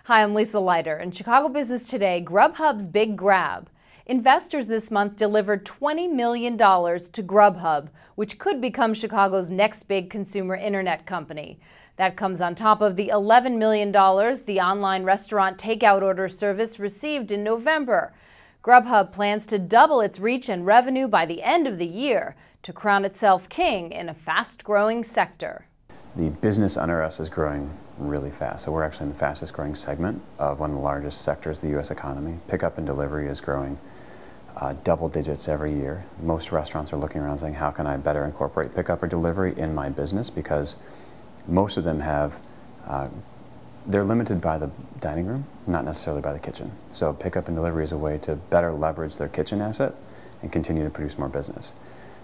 Hi, I'm Lisa Leiter. In Chicago Business Today, GrubHub's big grab. Investors this month delivered $20 million to GrubHub, which could become Chicago's next big consumer internet company. That comes on top of the $11 million the online restaurant takeout order service received in November. GrubHub plans to double its reach and revenue by the end of the year to crown itself king in a fast-growing sector. The business under us is growing really fast. So we're actually in the fastest growing segment of one of the largest sectors of the U.S. economy. Pickup and delivery is growing double digits every year. Most restaurants are looking around saying, how can I better incorporate pickup or delivery in my business? Because most of them have, they're limited by the dining room, not necessarily by the kitchen. So pickup and delivery is a way to better leverage their kitchen asset and continue to produce more business.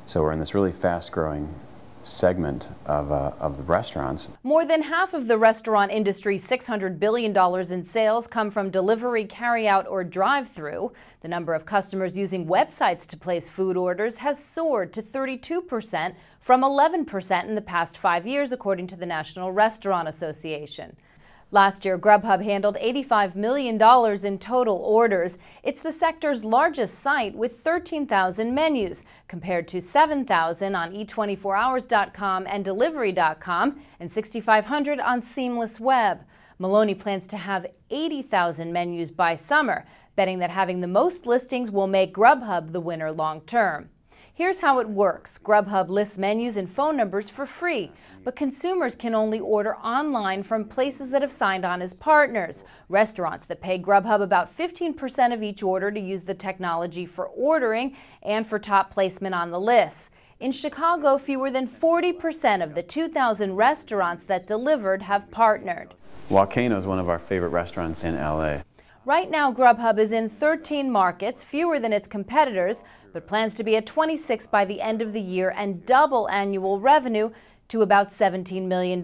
So we're in this really fast growing segment of the restaurants. More than half of the restaurant industry's $600 billion in sales come from delivery, carryout, or drive-through. The number of customers using websites to place food orders has soared to 32% from 11% in the past 5 years, according to the National Restaurant Association. Last year, GrubHub handled $85 million in total orders. It's the sector's largest site with 13,000 menus, compared to 7,000 on e24hours.com and delivery.com and 6,500 on Seamless Web. Maloney plans to have 80,000 menus by summer, betting that having the most listings will make GrubHub the winner long term. Here's how it works. GrubHub lists menus and phone numbers for free, but consumers can only order online from places that have signed on as partners. Restaurants that pay GrubHub about 15% of each order to use the technology for ordering and for top placement on the lists. In Chicago, fewer than 40% of the 2,000 restaurants that delivered have partnered. Volcano is one of our favorite restaurants in LA. Right now, GrubHub is in 13 markets, fewer than its competitors, but plans to be at 26 by the end of the year and double annual revenue to about $17 million.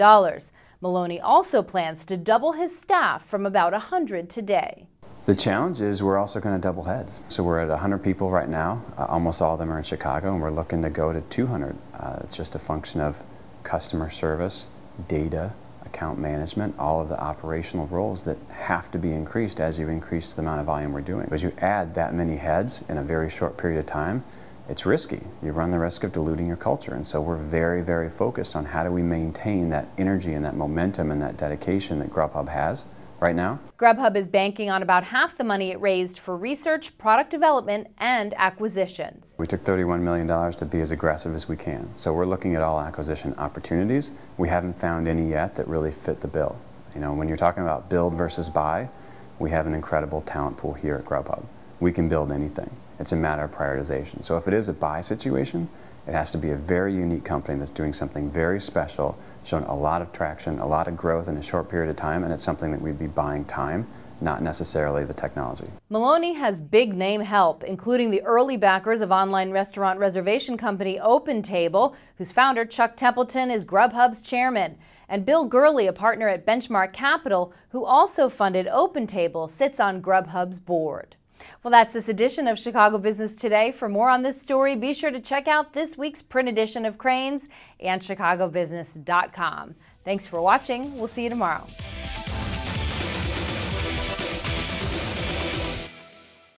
Maloney also plans to double his staff from about 100 today. The challenge is we're also going to double heads. So we're at 100 people right now. Almost all of them are in Chicago, and we're looking to go to 200. It's just a function of customer service, data, account management, all of the operational roles that have to be increased as you increase the amount of volume we're doing. As you add that many heads in a very short period of time, it's risky. You run the risk of diluting your culture. And so we're very, very focused on how do we maintain that energy and that momentum and that dedication that GrubHub has right now. GrubHub is banking on about half the money it raised for research, product development, and acquisitions. We took $31 million to be as aggressive as we can. So we're looking at all acquisition opportunities. We haven't found any yet that really fit the bill. You know, when you're talking about build versus buy, we have an incredible talent pool here at GrubHub. We can build anything. It's a matter of prioritization. So if it is a buy situation, it has to be a very unique company that's doing something very special, showing a lot of traction, a lot of growth in a short period of time, and it's something that we'd be buying time, not necessarily the technology. Maloney has big name help, including the early backers of online restaurant reservation company OpenTable, whose founder Chuck Templeton is GrubHub's chairman, and Bill Gurley, a partner at Benchmark Capital, who also funded OpenTable, sits on GrubHub's board. Well, that's this edition of Chicago Business Today. For more on this story, be sure to check out this week's print edition of Crain's and chicagobusiness.com. Thanks for watching. We'll see you tomorrow.